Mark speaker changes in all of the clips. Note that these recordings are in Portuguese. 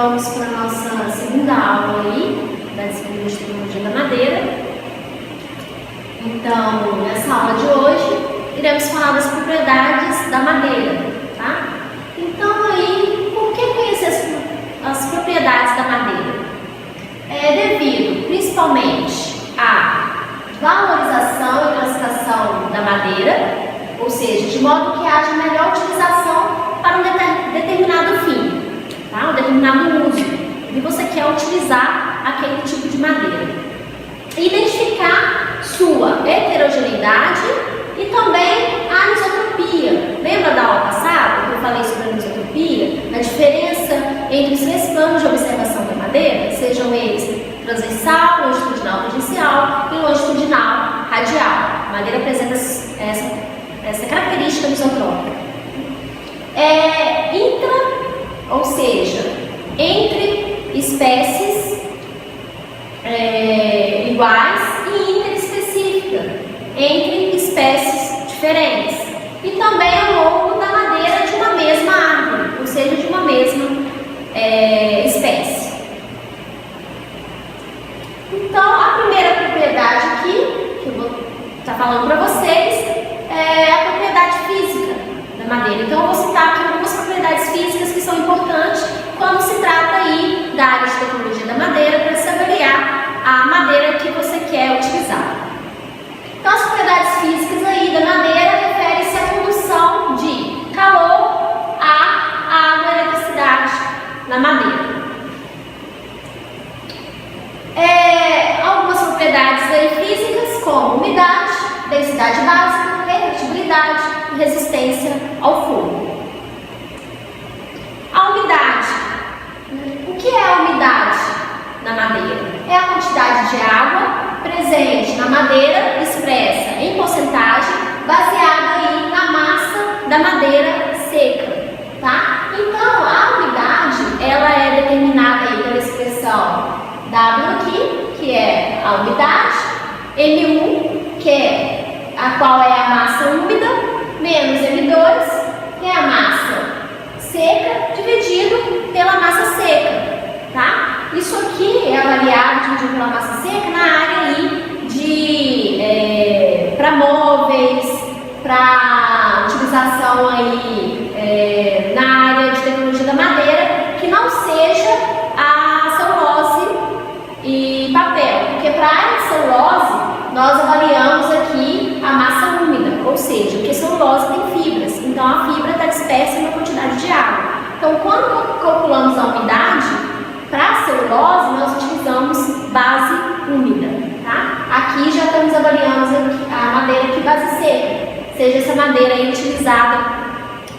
Speaker 1: vamos para a nossa segunda aula aí, da disciplina de tecnologia da madeira. Então, nessa aula de hoje, iremos falar das propriedades da madeira, tá? Então, aí, por que conhecer as propriedades da madeira? Devido, principalmente, à valorização e classificação da madeira, ou seja, de modo que haja melhor utilização para um determinado fim, tá? Um determinado uso, que você quer utilizar aquele tipo de madeira. Identificar sua heterogeneidade e também a anisotropia. Lembra da aula passada que eu falei sobre a anisotropia? A diferença entre os três planos de observação da madeira, sejam eles transversal, longitudinal tangencial e longitudinal radial. A madeira apresenta essa característica anisotrópica. Ou seja, entre espécies iguais e interespecífica, entre espécies diferentes. E também ao longo da madeira de uma mesma árvore, ou seja, de uma mesma espécie. Então, a primeira propriedade aqui, que eu vou estar falando para vocês, é a propriedade física da madeira. Então, eu vou citar aqui algumas propriedades físicas que são importantes quando se trata aí da área de tecnologia da madeira, para se avaliar a madeira que você quer utilizar. Então, as propriedades físicas aí da madeira referem-se à condução de calor, ar, água e eletricidade na madeira. Algumas propriedades aí físicas, como umidade, densidade básica, revertibilidade e resistência ao fogo. A umidade. O que é a umidade na madeira? É a quantidade de água presente na madeira expressa em porcentagem baseada aí na massa da madeira seca, tá? Então, a umidade, ela é determinada aí pela expressão W aqui, que é a umidade, M1, que é a qual é a massa úmida, menos M2, que é a massa seca, dividido pela massa seca, tá? Isso aqui é avaliado, dividido pela massa seca, na área aí de para móveis, para utilização aí na área de tecnologia da madeira, que não seja a celulose e papel, porque para a área de celulose nós avaliamos aqui a massa úmida, ou seja, porque celulose tem fibras, então a fibra está dispersa em uma quantidade de água. Então, quando calculamos a umidade, para a celulose nós utilizamos base úmida, tá? Aqui já estamos avaliando a madeira aqui base seca, seja essa madeira aí utilizada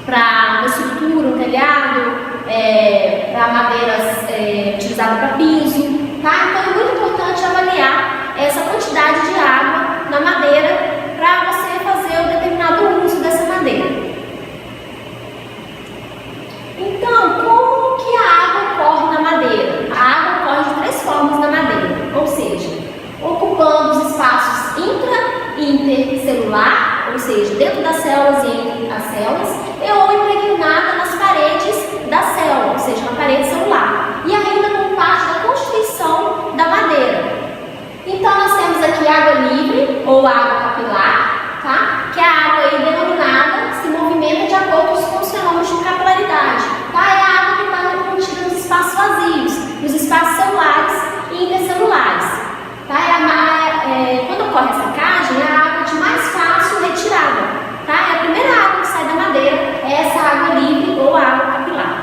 Speaker 1: para uma estrutura, um telhado, para madeira utilizada para piso, tá? Então é muito importante avaliar essa quantidade de água na madeira para você fazer um determinado uso dessa madeira. Então, como que a água corre na madeira? A água corre de três formas na madeira, ou seja, ocupando os espaços intra e intercelular, ou seja, dentro das células e entre as células, ou impregnada nas paredes da célula, ou seja, na parede celular, e ainda como parte da constituição da madeira. Então, nós temos aqui água livre, ou água capilar, tá? Que é a água aí denominada, se movimenta de acordo com os fenômenos de capilaridade, tá? É a água que está contida nos espaços vazios, nos espaços celulares e intercelulares, tá? Quando ocorre a secagem, é a água de mais fácil retirada, tá? É a primeira água que sai da madeira, é essa água livre ou água capilar.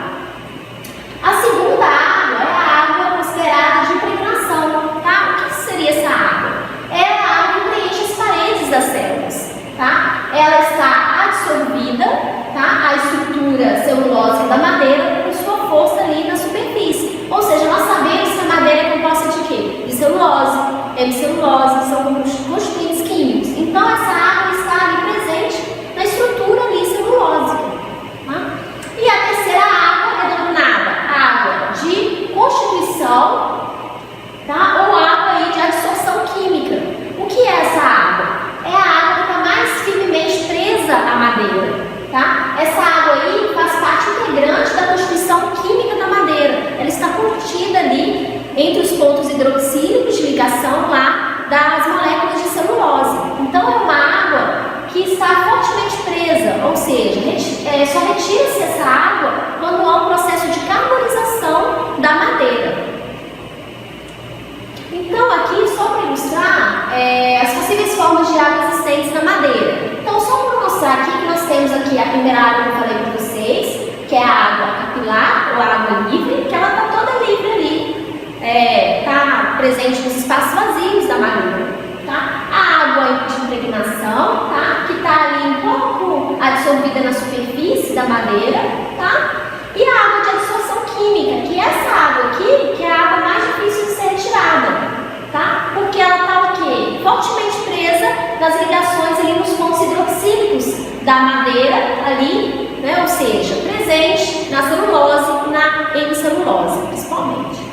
Speaker 1: A segunda água é a água considerada de impregnação, tá? O que seria essa água? É a água que preenche as paredes das células, tá? Ela está absorvida, tá? A estrutura celulósica da madeira por sua força ali na superfície. Ou seja, nós sabemos que a madeira é composta de quê? De celulose, hemicelulose, são constituintes químicos. Então, essa água está ali presente na estrutura ali celulósica, tá? E a terceira água é denominada água de constituição, tá? Ou água aí de absorção química. O que é essa água? É a água que está mais firmemente presa à madeira, tá? Essa água aí faz parte integrante da constituição química da madeira. Ela está entre os pontos hidroxílicos de ligação lá das moléculas de celulose. Então é uma água que está fortemente presa, ou seja, só retira-se essa água quando há um processo de carbonização da madeira. Então aqui, só para ilustrar as possíveis formas de água existentes na madeira. Então só para mostrar aqui que nós temos aqui a primeira água que eu falei para vocês, que é a água capilar ou a água livre, que ela está toda livre ali, está presente nos espaços vazios da madeira. Tá? A água de impregnação, tá? Que está ali um pouco absorvida na superfície da madeira, tá? E a água de absorção química, que é essa água aqui, que é a água mais difícil de ser retirada, tá? Porque ela está o quê? Fortemente presa nas ligações ali nos pontos hidroxílicos da madeira ali, né? Ou seja, presente na celulose e na hemicelulose, principalmente.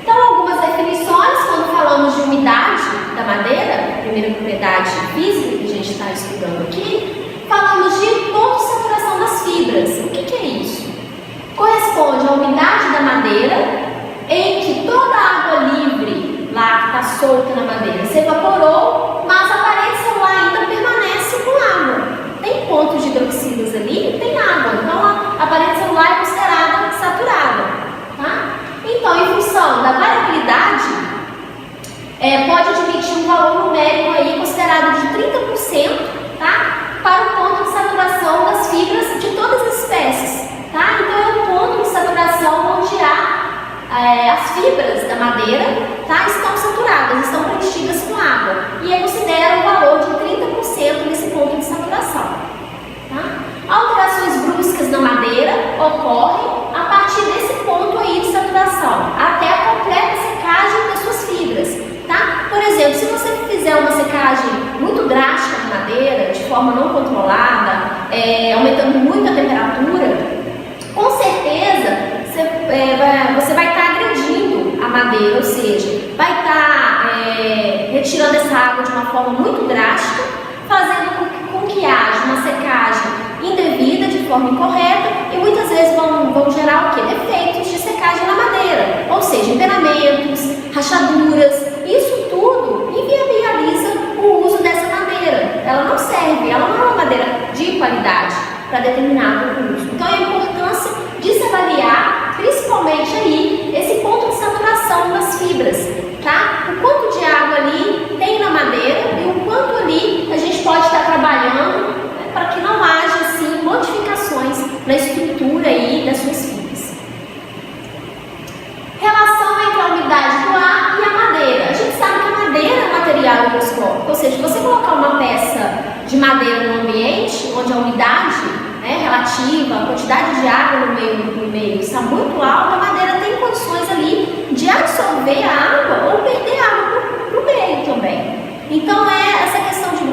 Speaker 1: Então, algumas definições, quando falamos de umidade da madeira, primeira propriedade física que a gente está estudando aqui, falamos de ponto de saturação das fibras. O que é isso? Corresponde à umidade da madeira em que toda a água livre lá que está solta na madeira se evaporou, mas a parede celular ainda permanece com água. Tem pontos de hidroxilas ali, tem água, então a parede celular é considerada saturada, tá? Então, em função da variabilidade, pode admitir um valor numérico aí considerado de 30%, tá? Para o ponto de saturação das fibras de todas as espécies, tá? Então, é um ponto de saturação onde as fibras da madeira, tá? Estão saturadas, estão preenchidas com água. E aí considera um valor de 30% nesse ponto de saturação, tá? Alterações bruscas na madeira ocorrem a partir desse ponto aí de saturação, até a completa secagem das suas fibras, tá? Por exemplo, se você fizer uma secagem muito drástica na madeira, de forma não controlada, aumentando muito a temperatura, com certeza você vai estar agredindo a madeira, ou seja, vai estar retirando essa água de uma forma muito drástica, fazendo com que haja uma secagem indevida, de forma incorreta, e muitas vezes vão gerar o quê? Defeitos de secagem na madeira, ou seja, empenamentos, rachaduras. Isso tudo inviabiliza o uso dessa madeira. Ela não serve, ela não é uma madeira de qualidade para determinado uso. Então, a importância de se avaliar, principalmente aí, esse ponto de saturação das fibras, tá? O quanto de água ali tem na madeira e o quanto ali a gente pode estar trabalhando, né, para que não haja, assim, modificações na estrutura aí das suas fibras. Relação entre a umidade do ar e a madeira. A gente sabe que a madeira é um material higroscópico, ou seja, se você colocar uma peça de madeira no ambiente onde a umidade relativa, a quantidade de água no meio está muito alta, a madeira tem condições ali de absorver a água ou perder água para o meio também. Então, essa questão de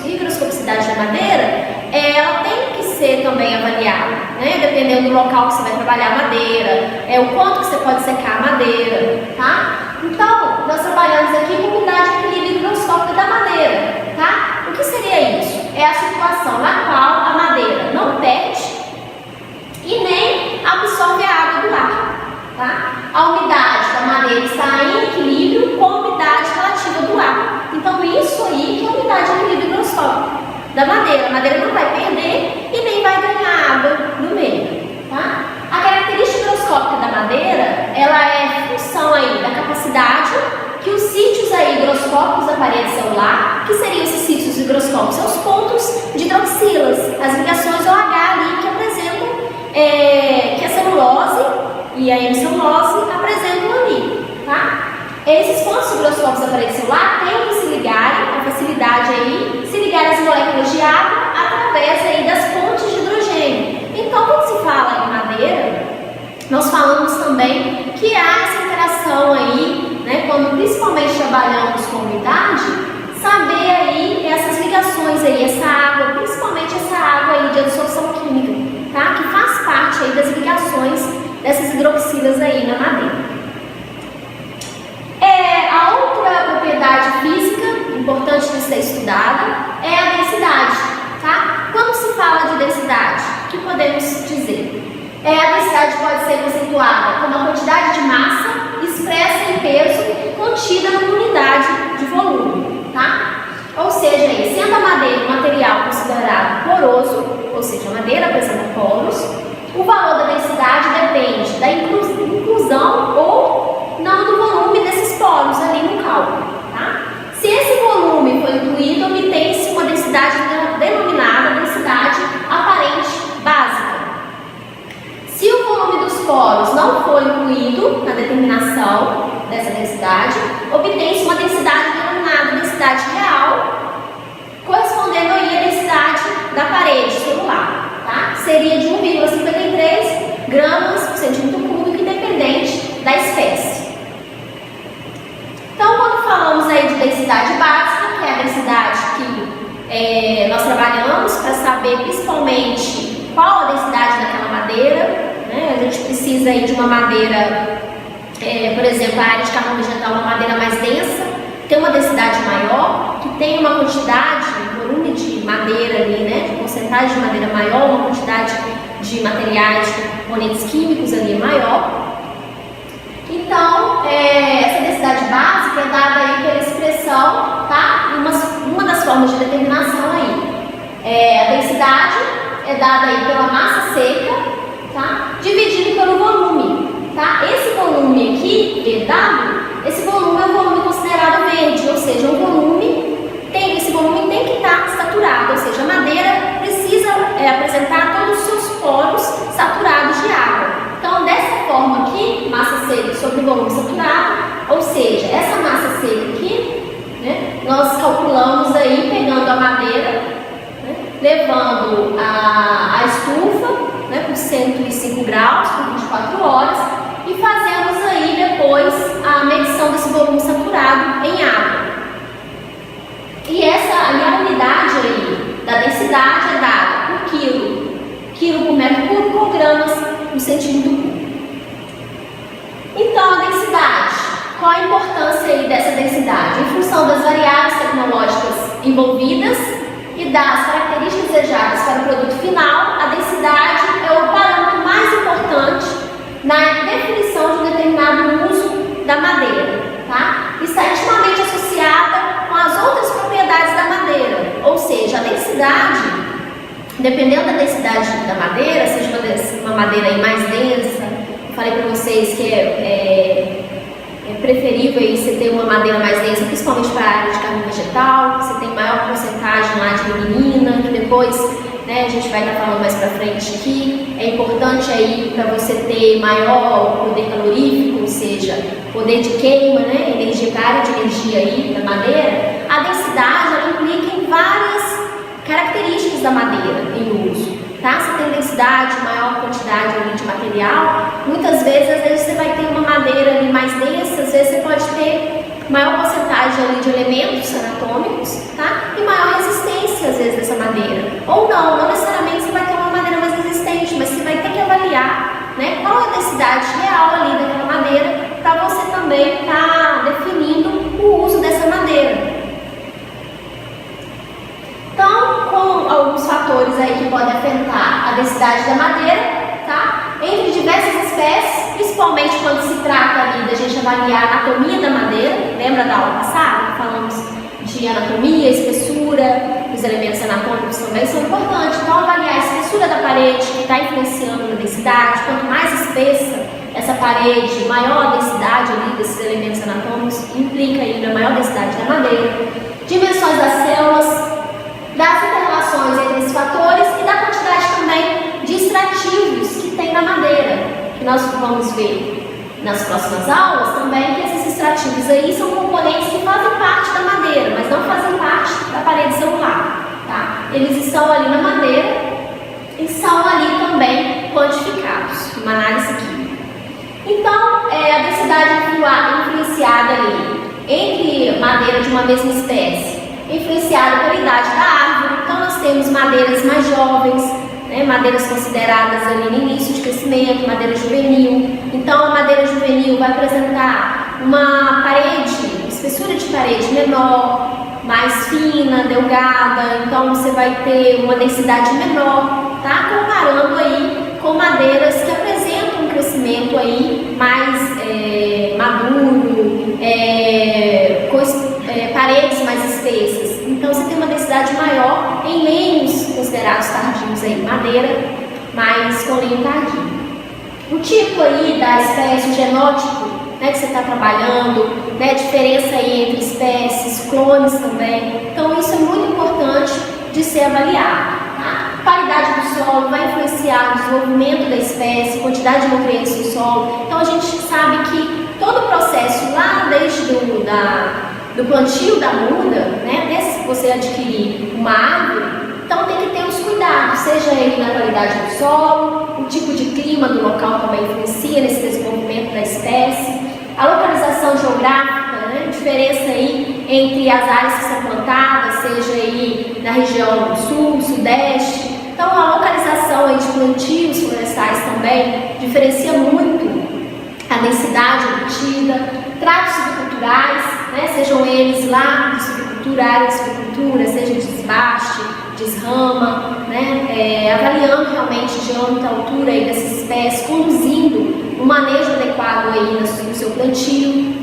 Speaker 1: higroscopicidade da madeira, ela tem que ser também avaliada, né? Dependendo do local que você vai trabalhar a madeira, o quanto que você pode secar a madeira, tá? Então, nós trabalhamos aqui com unidade de equilíbrio higroscópico da madeira, tá? O que seria isso? É a situação na qual a madeira não perde e nem absorve a água do ar, tá? A umidade da madeira está em equilíbrio com a umidade relativa do ar. Então, isso aí que é a umidade de equilíbrio higroscópico da madeira. A madeira não vai perder e nem vai ganhar água no meio, tá? A característica higroscópica da madeira, ela é função aí da capacidade que os sítios aí higroscópicos da parede celular, que seriam esses sítios higroscópicos, são os pontos de hidroxilas, as ligações OH ali que apresentam, que a celulose e a hemicelulose apresentam ali, tá? Esses pontos higroscópicos da parede celular têm que se ligarem, com facilidade aí, se ligarem às moléculas de água através aí das pontes de hidrogênio. Então, quando se fala em madeira, nós falamos também que há essa interação aí, né, quando principalmente trabalhamos com umidade, saber aí essas ligações aí, essa água, principalmente essa água aí de absorção química, tá? Que faz parte aí das ligações dessas hidroxilas aí na madeira. A outra propriedade física importante de ser estudada é a densidade, tá? Quando se fala de densidade, o que podemos dizer? A densidade pode ser conceituada como a quantidade de for incluído na determinação dessa densidade, obtém-se uma densidade denominada densidade real, correspondendo aí à densidade da parede celular, tá? Seria de 1,53 gramas por centímetro cúbico, independente da espécie. Então, quando falamos aí de densidade básica, que é a densidade que nós trabalhamos para saber principalmente qual a densidade daquela madeira, né? A gente precisa aí de uma madeira, por exemplo, a área de carvão vegetal, uma madeira mais densa, tem uma densidade maior, que tem uma quantidade, um volume de madeira ali, né? De porcentagem de madeira maior, uma quantidade de materiais, de componentes químicos ali maior. Então, essa densidade básica é dada aí pela expressão, tá? Uma das formas de determinação aí. A densidade é dada aí pela massa seca, tá? Dividido pelo volume, tá? Esse volume aqui, dado, esse volume é um volume considerado verde, ou seja, esse volume tem que estar saturado, ou seja, a madeira precisa apresentar todos os seus poros saturados de água. Então, dessa forma aqui, massa seca sobre volume saturado, ou seja, essa massa seca aqui, né, nós calculamos aí pegando a madeira, né, levando a estufa, né, por 105 graus por 24 horas e fazemos aí depois a medição desse volume saturado em água. E a unidade aí da densidade é dada por quilo por metro cúbico ou gramas por centímetro cúbico. Então, a densidade, qual a importância aí dessa densidade? Em função das variáveis tecnológicas envolvidas e das características desejadas para o produto final, a densidade é o parâmetro mais importante na definição de um determinado uso da madeira, tá? Está intimamente associada com as outras propriedades da madeira, ou seja, a densidade, dependendo da densidade da madeira, seja uma madeira aí mais densa, eu falei para vocês que é preferível aí você ter uma madeira mais densa, principalmente para a área de carvão vegetal, você tem maior porcentagem lá de lignina, que depois, né, a gente vai estar falando mais para frente aqui. É importante aí para você ter maior poder calorífico, ou seja, poder de queima, né, energia, área de energia aí da madeira. A densidade, ela implica em várias características da madeira em uso, tá? Você tem densidade, maior quantidade ali de material, muitas vezes, às vezes você vai ter uma madeira ali mais densa, às vezes você pode ter maior porcentagem ali de elementos anatômicos, tá? E maior resistência, às vezes, dessa madeira. Ou não necessariamente você vai ter uma madeira mais resistente, mas você vai ter que avaliar, né, qual é a densidade real ali daquela madeira para você também estar definindo o uso dessa madeira. Então, com alguns fatores aí que podem afetar a densidade da madeira, tá? Entre diversas espécies, principalmente quando se trata ali da gente avaliar a anatomia da madeira. Lembra da aula passada? Falamos de anatomia, espessura, os elementos anatômicos também são importantes. Então, avaliar a espessura da parede que está influenciando na densidade. Quanto mais espessa essa parede, maior a densidade ali desses elementos anatômicos, implica ainda maior densidade da madeira. Dimensões das células, das interrelações entre esses fatores e da quantidade também de extrativos que tem na madeira, que nós vamos ver nas próximas aulas também, que esses extrativos aí são componentes que fazem parte da madeira, mas não fazem parte da parede celular, tá? Eles estão ali na madeira e são ali também quantificados, uma análise química. Então, a densidade influenciada ali entre madeira de uma mesma espécie, influenciada pela idade da árvore. Então, nós temos madeiras mais jovens, né, madeiras consideradas ali no início de crescimento, madeira juvenil. Então, a madeira juvenil vai apresentar uma parede, espessura de parede menor, mais fina, delgada. Então, você vai ter uma densidade menor, tá? Comparando aí com madeiras que apresentam um crescimento aí mais maduro, com paredes mais espessas. Então, você tem uma densidade maior em lenhos considerados tardios aí, madeira, mas com lenho tardio. O tipo aí da espécie, o genótipo, né, que você está trabalhando, né, diferença aí entre espécies, clones também. Então, isso é muito importante de ser avaliado, tá? Qualidade do solo vai influenciar o desenvolvimento da espécie, quantidade de nutrientes no solo. Então a gente sabe que todo o processo lá desde do plantio da muda, né, desde você adquirir uma árvore, então tem que ter os cuidados, seja ele na qualidade do solo, o tipo de clima do local também influencia nesse desenvolvimento da espécie, a localização geográfica, né, diferença aí entre as áreas que são plantadas, seja aí na região sul, sudeste. Então a localização aí de plantios florestais também diferencia muito a densidade obtida, tratos silviculturais, né, sejam eles lá de silvicultura, área de silvicultura, seja desbaste, desrama, né, avaliando realmente diâmetro, altura aí dessa espécie, conduzindo um manejo adequado aí no seu plantio.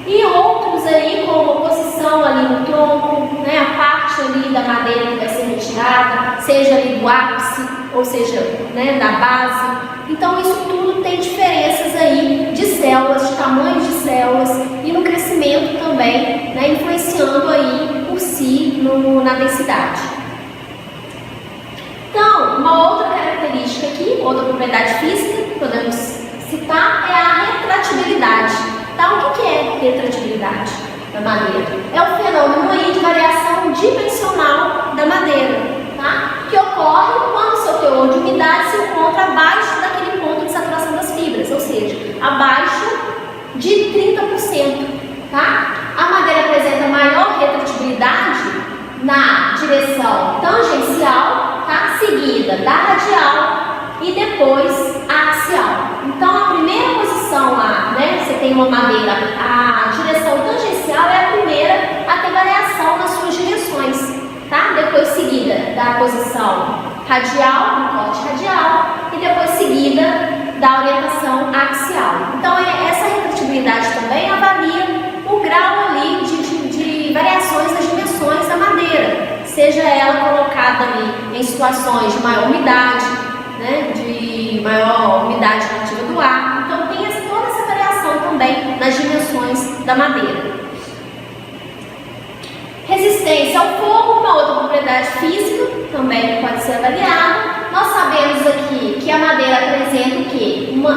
Speaker 1: E outros aí, como a posição ali no tronco, né, a parte ali da madeira que vai ser retirada, seja ali do ápice, ou seja, né, da base. Então isso tudo tem diferenças aí de células, de tamanhos de células e no crescimento também, né, influenciando aí por si na densidade. Então, uma outra característica aqui, outra propriedade física que podemos citar é a retratibilidade. Então, o que é retratibilidade da madeira? É o fenômeno aí de variação dimensional da madeira, tá? Que ocorre quando o seu teor de umidade se encontra abaixo daquele ponto de saturação das fibras, ou seja, abaixo de 30%, tá? A madeira apresenta maior retratibilidade na direção tangencial, tá? Seguida da radial e depois axial. Então, a primeira posição lá, né? Você tem uma madeira, a direção tangencial é a primeira a ter variação nas suas direções, tá? Depois seguida da posição radial, do corte radial, e depois seguida da orientação axial. Então, essa retratibilidade também avalia o grau ali de variações das dimensões da madeira, seja ela colocada ali em situações de maior umidade, né, de maior umidade relativa do ar. Então tem toda essa variação também nas dimensões da madeira. Resistência ao fogo, uma outra propriedade física também pode ser avaliada. Nós sabemos aqui que a madeira apresenta o quê? Uma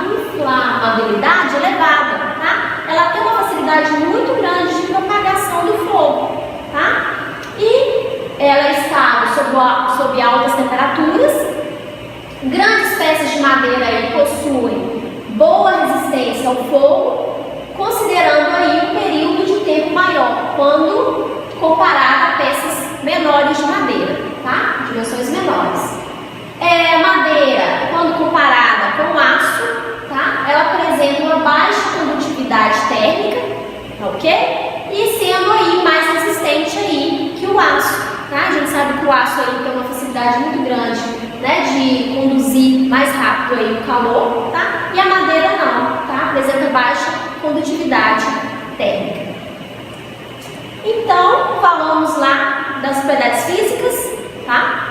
Speaker 1: inflamabilidade elevada, tá? Ela tem uma facilidade muito grande de propagação do fogo, tá? E ela está sob altas temperaturas. Grandes peças de madeira aí possuem boa resistência ao fogo, considerando aí um período de tempo maior, quando comparado a peças menores de madeira, tá? Dimensões menores. Madeira, quando comparada com aço, tá? Ela apresenta uma baixa condutividade térmica, ok? E sendo aí mais resistente aí que o aço, tá? A gente sabe que o aço aí tem uma facilidade muito grande, né, de conduzir mais rápido aí o calor, tá? E a madeira não, tá? Apresenta baixa condutividade térmica. Então, falamos lá das propriedades físicas, tá?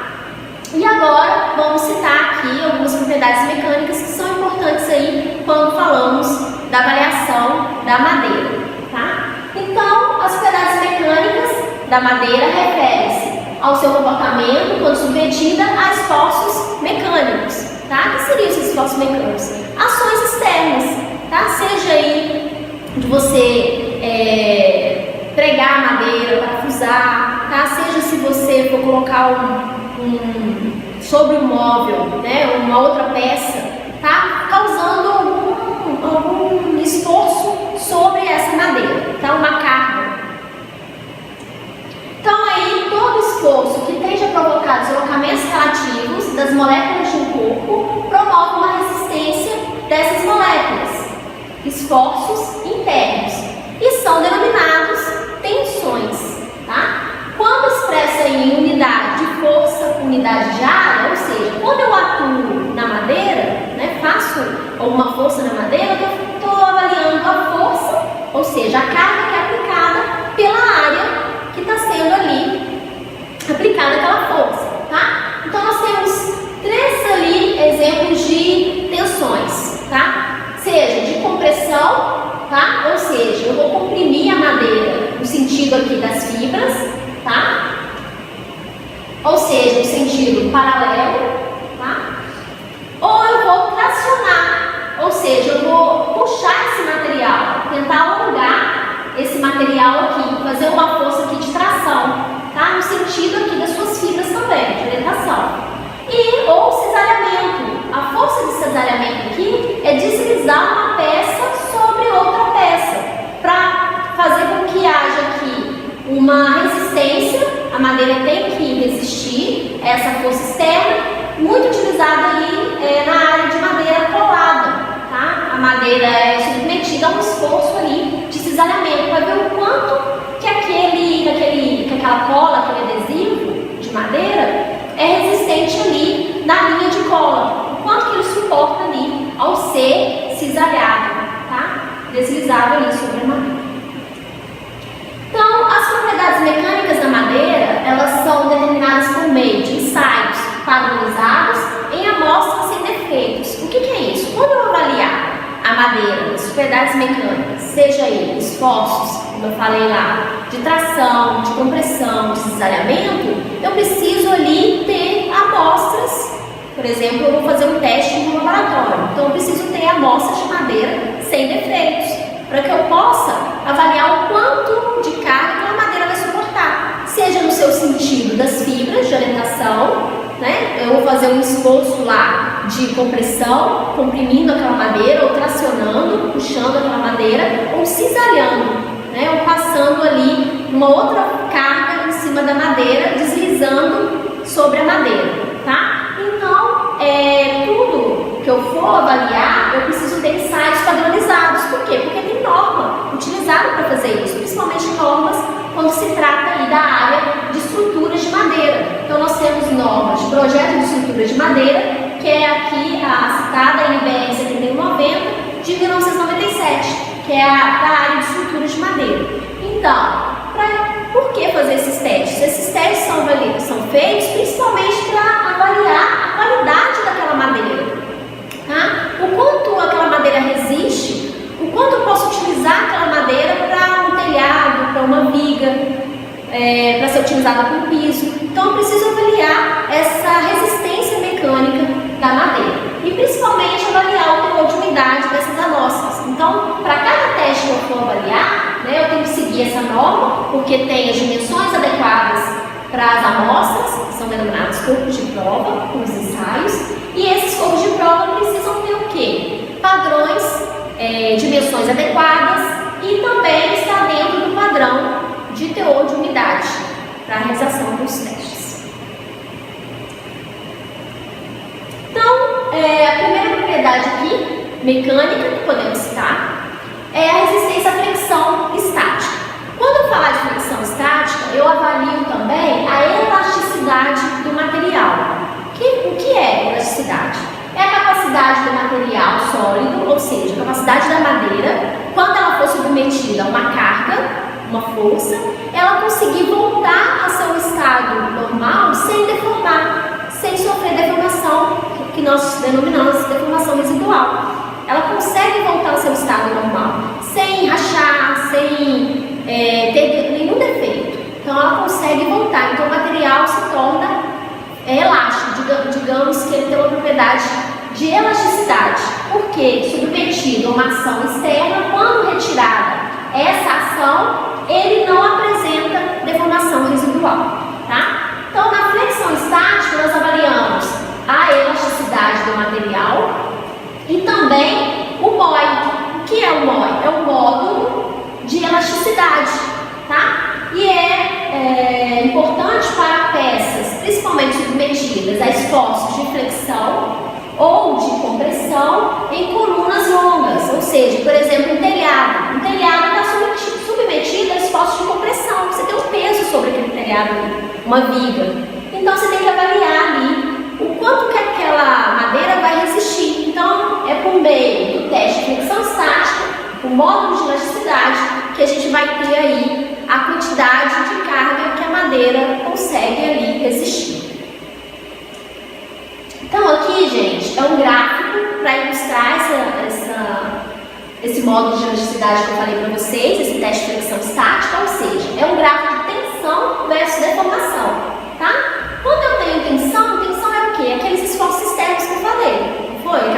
Speaker 1: E agora vamos citar aqui algumas propriedades mecânicas que são importantes aí quando falamos da avaliação da madeira, tá? Então, as propriedades mecânicas da madeira referem-se ao seu comportamento quando submetida a esforços mecânicos, tá? O que seriam esses esforços mecânicos? Ações externas, tá? Seja aí de você pregar a madeira, parafusar, tá? Seja se você for colocar sobre um móvel, né? Uma outra peça, tá? Causando algum esforço sobre essa madeira, tá? Uma carga. Então aí todo esforço que tende a provocar deslocamentos relativos das moléculas de um corpo promove uma resistência dessas moléculas, esforços internos, e são denominados tensões, tá? Quando expressa em unidade de força, unidade de área, ou seja, quando eu atuo na madeira, né, faço alguma força na madeira, eu estou avaliando a força, ou seja, a carga que é aplicada pela área que está sendo ali aplicada aquela força, tá? Então nós temos três ali exemplos de tensões, tá? Seja de compressão, tá? Ou seja, eu vou comprimir a madeira no sentido aqui das fibras, tá? ou seja, no sentido paralelo, tá? Ou eu vou tracionar, ou seja, eu vou puxar esse material, tentar alongar esse material aqui, fazer uma força aqui de tração, tá? No sentido aqui das suas fibras também, de orientação. E ou cisalhamento. A força de cisalhamento aqui é deslizar uma peça sobre outra peça, para fazer com que haja aqui uma resistência. A madeira tem que resistir a essa força externa, muito utilizada aí na área de madeira colada, tá? A madeira é submetida a um esforço ali de cisalhamento, para ver o quanto que aquela cola, aquele adesivo de madeira é resistente ali na linha de cola, o quanto que ele suporta ali ao ser cisalhado, tá? Deslizado ali sobre a madeira. Então, as propriedades mecânicas da madeira, elas são determinadas por meio de ensaios padronizados em amostras sem defeitos. O que é isso? Quando eu avaliar a madeira, as propriedades mecânicas, seja aí esforços, como eu falei lá, de tração, de compressão, de cisalhamento, eu preciso ali ter amostras. Por exemplo, eu vou fazer um teste no laboratório, então eu preciso ter amostras de madeira sem defeitos, para que eu possa avaliar o quanto de carga aquela madeira vai suportar, seja no seu sentido das fibras de orientação, né? Eu vou fazer um esforço lá de compressão, comprimindo aquela madeira, ou tracionando, puxando aquela madeira, ou cisalhando, né? Ou passando ali uma outra carga em cima da madeira, deslizando sobre a madeira, tá? Então, tudo que eu for avaliar, eu preciso ter ensaios padronizados. Por quê? Porque tem norma utilizada para fazer isso, principalmente normas quando se trata aí da área de estruturas de madeira. Então, nós temos normas de projeto de estruturas de madeira, que é aqui a citada NBR 7190 de 1997, que é da área de estruturas de madeira. Então, por que fazer esses testes? Esses testes são feitos principalmente para avaliar a qualidade daquela madeira, tá? O quanto aquela madeira resiste, o quanto eu posso utilizar aquela madeira para um telhado, para uma viga, para ser utilizada como piso. Então eu preciso avaliar essa resistência mecânica da madeira e principalmente avaliar o teor de umidade dessas amostras. Então, para cada teste que eu for avaliar, né, eu tenho que seguir essa norma, porque tem as dimensões adequadas para as amostras, que são denominados corpos de prova, com os ensaios, e esses corpos de prova precisam ter o quê? Padrões, dimensões adequadas, e também está dentro do padrão de teor de umidade para a realização dos testes. Então, a primeira propriedade aqui, mecânica, que podemos citar, é a resistência à flexão estática. Quando eu falar de flexão estática, eu avalio também a elasticidade do material. O que é elasticidade? É a capacidade do material sólido, ou seja, a capacidade da madeira, quando ela for submetida a uma carga, uma força, ela conseguir voltar a seu estado normal sem deformar, sem sofrer deformação, que nós denominamos de deformação residual. Ela consegue voltar ao seu estado normal, sem rachar, sem ter nenhum defeito. Então ela consegue voltar, então o material se torna elástico, digamos que ele tem uma propriedade de elasticidade, porque submetido a uma ação externa, quando retirada essa ação, ele não apresenta deformação residual, tá? Então na flexão estática nós avaliamos a elasticidade do material e também o MOI. O que é o MOI? É o módulo de elasticidade, tá? E é importante para peças, principalmente submetidas a esforços de flexão ou de compressão em colunas longas, ou seja, por exemplo, um telhado. Um telhado está submetido a esforços de compressão, você tem um peso sobre aquele telhado, uma viga. Então você tem que avaliar ali o quanto que aquela madeira vai resistir. Então é por meio do teste de flexão estática, o módulo de elasticidade, que a gente vai ter aí a quantidade de carga que a madeira consegue ali resistir. Então aqui, gente, é um gráfico para ilustrar esse módulo de elasticidade que eu falei para vocês, esse teste de flexão estática, ou seja, é um gráfico de tensão versus deformação, tá? Quando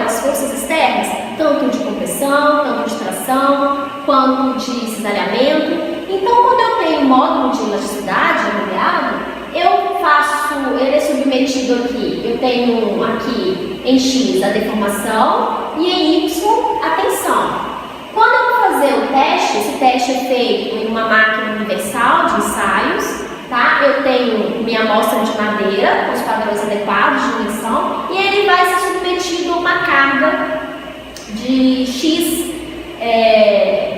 Speaker 1: as forças externas, tanto de compressão, tanto de tração, quanto de cisalhamento. Então, quando eu tenho módulo de elasticidade avaliado, ele é submetido aqui, eu tenho aqui em X a deformação e em Y a tensão. Quando eu vou fazer o teste, esse teste é feito em uma máquina universal de ensaios, tá? Eu tenho minha amostra de madeira com os padrões adequados de dimensão e ele vai ser submetido a uma carga de X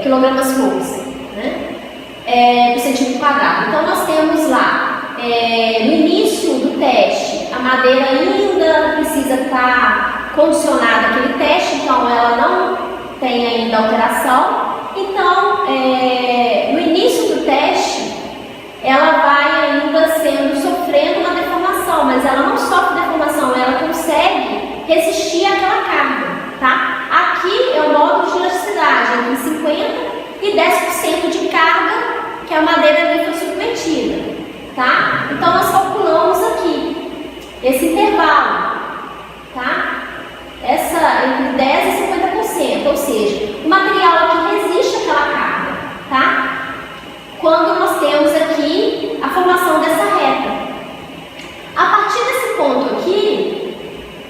Speaker 1: quilogramas-força, né? Por centímetro quadrado. Então nós temos lá, no início do teste, a madeira ainda precisa estar condicionada àquele teste, então ela não tem ainda alteração. Então, no início do teste, ela vai ainda sofrendo uma deformação, mas ela não sofre deformação, ela consegue resistir àquela carga, tá? Aqui é o módulo de elasticidade, entre 50% e 10% de carga que a madeira ali foi submetida, tá? Então, nós calculamos aqui esse intervalo, tá? Entre 10% e 50%, ou seja, o material aqui resiste àquela carga, tá? Quando nós temos aqui a formação dessa reta. A partir desse ponto aqui,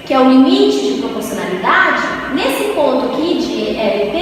Speaker 1: que é o limite de proporcionalidade, nesse ponto aqui de LP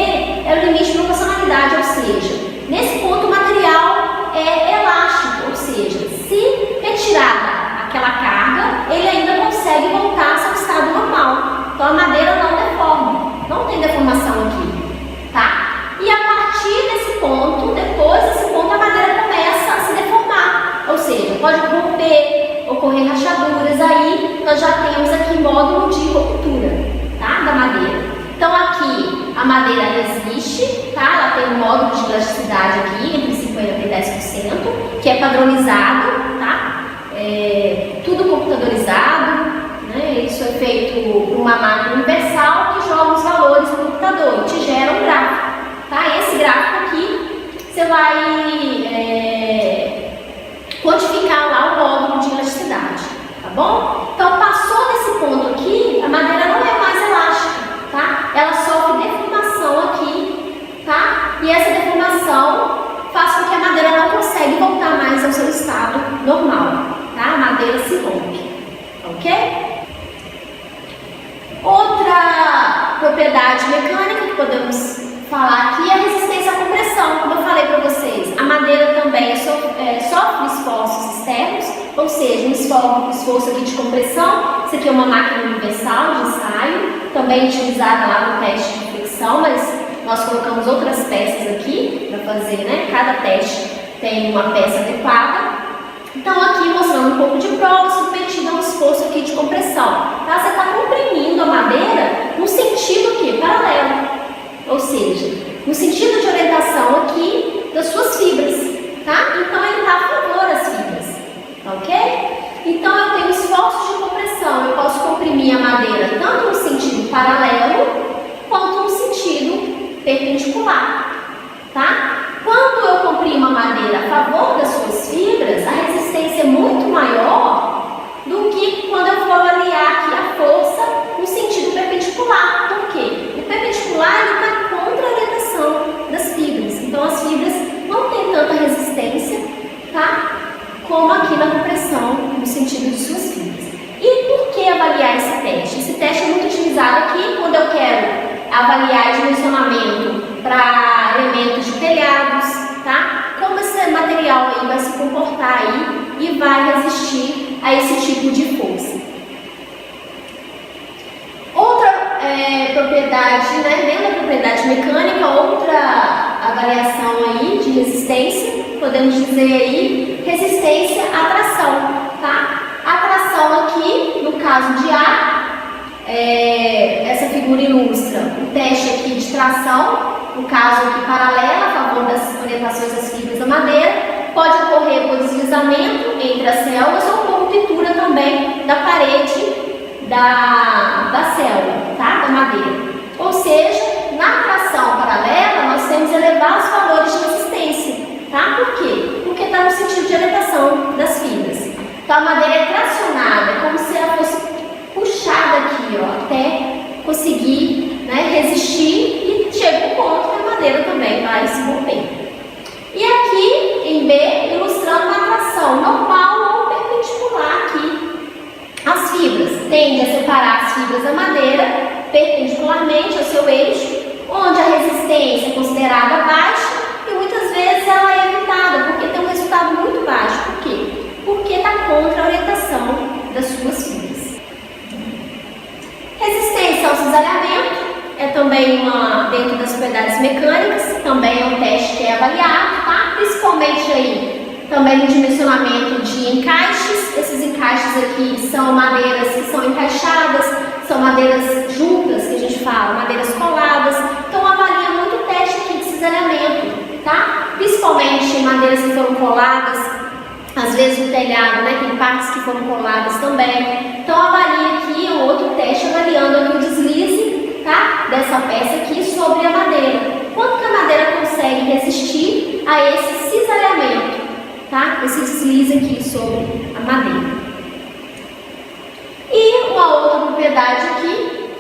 Speaker 1: é o limite de proporcionalidade, ou seja, nesse ponto o material é elástico, ou seja, se retirada aquela carga, ele ainda consegue voltar ao seu estado normal. Então a madeira não deforma, não tem deformação aqui, tá? E a partir desse ponto, depois desse ponto, a madeira começa a se deformar, ou seja, pode romper, ocorrer rachaduras, aí nós já temos aqui módulo de ruptura, tá? Da madeira. Então aqui a madeira resiste, tá? Ela tem um módulo de elasticidade aqui, entre 50% e 10%, que é padronizado, tá? Tudo computadorizado, né? Isso é feito por uma máquina universal que joga os valores no computador e te gera um gráfico, tá? Esse gráfico aqui, você vai quantificar lá o módulo de elasticidade, tá bom? Então, passou desse ponto aqui, a madeira não é mais elástica, tá? Ela sofre deformação aqui, tá? E essa deformação faz com que a madeira não consiga voltar mais ao seu estado normal, tá? A madeira se rompe, ok? Outra propriedade mecânica que podemos falar aqui é a resistência à compressão. Como eu falei para vocês, a madeira também sofre esforços externos, ou seja, um esforço aqui de compressão. Isso aqui é uma máquina universal de ensaio, também utilizada lá no teste de fricção, mas nós colocamos outras peças aqui para fazer, né? Cada teste tem uma peça adequada. Então aqui mostrando um pouco de prova submetida a um esforço aqui de compressão. Tá? Você está comprimindo a madeira no sentido que? Paralelo. Ou seja, no sentido de orientação aqui das suas fibras. Tá? Então ele está a favor das fibras. Ok? Então eu tenho esforços de compressão. Eu posso comprimir a madeira tanto no sentido paralelo quanto no sentido perpendicular. Tá? Quando eu comprimo a madeira a favor das suas fibras, a resistência é muito maior do que quando eu for avaliar aqui a força no sentido perpendicular. Por quê? O perpendicular está contra a orientação das fibras. Então as fibras não têm tanta resistência, tá? Como aqui na compressão no sentido de suas fibras. E por que avaliar esse teste? Esse teste é muito utilizado aqui quando eu quero avaliar dimensionamento para elementos de telhados, tá? Como esse material aí vai se comportar aí e vai resistir a esse tipo de força. Outra propriedade, né? Dentro da propriedade mecânica, outra avaliação aí de resistência, podemos dizer aí resistência à tração, tá? A tração aqui, no caso de ar, essa figura ilustra o teste aqui de tração, no caso aqui paralelo, a favor das orientações das fibras da madeira. Pode ocorrer por deslizamento entre as células ou por ruptura também da parede da célula, tá? Da madeira. Ou seja, na tração paralela nós temos elevados valores de resistência, tá? Por quê? Porque está no sentido de orientação das fibras. Então a madeira é tracionada, como se ela fosse puxada aqui, ó, até conseguir vai se romper. E aqui em B, ilustrando uma tração normal ou perpendicular aqui. As fibras tendem a separar as fibras da madeira perpendicularmente ao seu eixo, onde a resistência é considerada baixa e muitas vezes ela é evitada porque tem um resultado muito baixo. Por quê? Porque está contra a orientação das suas fibras. Resistência ao cisalhamento é também dentro das propriedades mecânicas, também é um teste que é avaliado, tá? Principalmente aí também no dimensionamento de encaixes. Esses encaixes aqui são madeiras que são encaixadas, são madeiras juntas, que a gente fala, madeiras coladas. Então avalia muito o teste aqui de cisalhamento, tá? Principalmente madeiras que foram coladas, às vezes no telhado, né? Tem partes que foram coladas também. Então avalia aqui um outro teste avaliando aqui o deslize, tá? Dessa peça aqui sobre a madeira. Quanto que a madeira consegue resistir a esse cisalhamento, tá? Esse deslize aqui sobre a madeira. E uma outra propriedade aqui,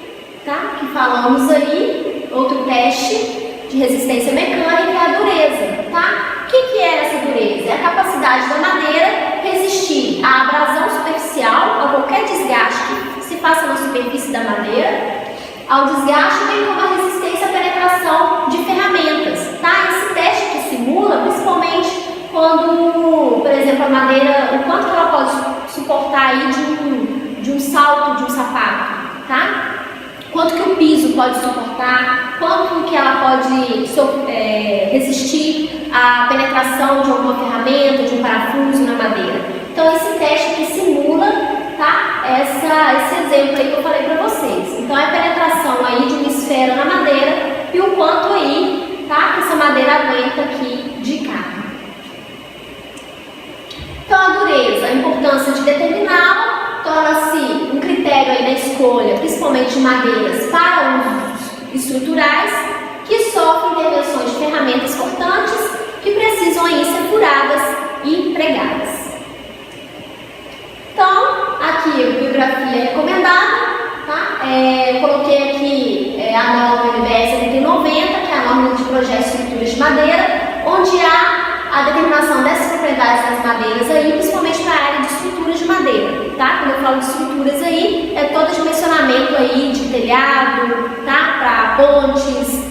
Speaker 1: tá? Que falamos aí, outro teste de resistência mecânica é a dureza, tá? O que é essa dureza? É a capacidade da madeira resistir à abrasão superficial, a qualquer desgaste que se faça na superfície da madeira, ao desgaste, bem como a resistência à penetração de ferramentas, tá? Esse teste que simula, principalmente quando, por exemplo, a madeira, o quanto que ela pode suportar aí de um salto de um sapato, tá? Quanto que o piso pode suportar, quanto que ela pode resistir à penetração de alguma ferramenta, de um parafuso na madeira. Então esse teste aqui simula, tá? Esse exemplo aí que eu falei para vocês. Então é a penetração aí de uma esfera na madeira e o quanto aí, tá? Que essa madeira aguenta aqui de carga. Então a dureza, a importância de determiná-la torna-se um critério aí na escolha, principalmente de madeiras para usos estruturais, que sofrem intervenções de ferramentas cortantes que precisam aí ser furadas e pregadas. Então, aqui a bibliografia recomendada, tá? Coloquei aqui a norma NBR 7090, que é a norma de projeto de estruturas de madeira, onde há a determinação dessas propriedades das madeiras aí, principalmente para a área de estruturas de madeira, tá? Quando eu falo de estruturas aí, é todo dimensionamento aí de telhado, tá? Para pontes,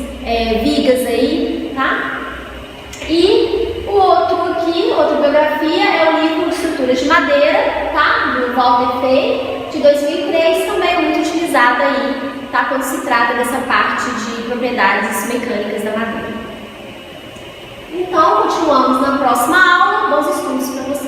Speaker 1: vigas aí, tá? E o outro aqui, outra bibliografia, é o livro Estruturas de Madeira, tá? Do Walter Fay, de 2003, também é muito utilizado aí, tá? Quando se trata dessa parte de propriedades mecânicas da madeira. Então, continuamos na próxima aula. Bons estudos para vocês.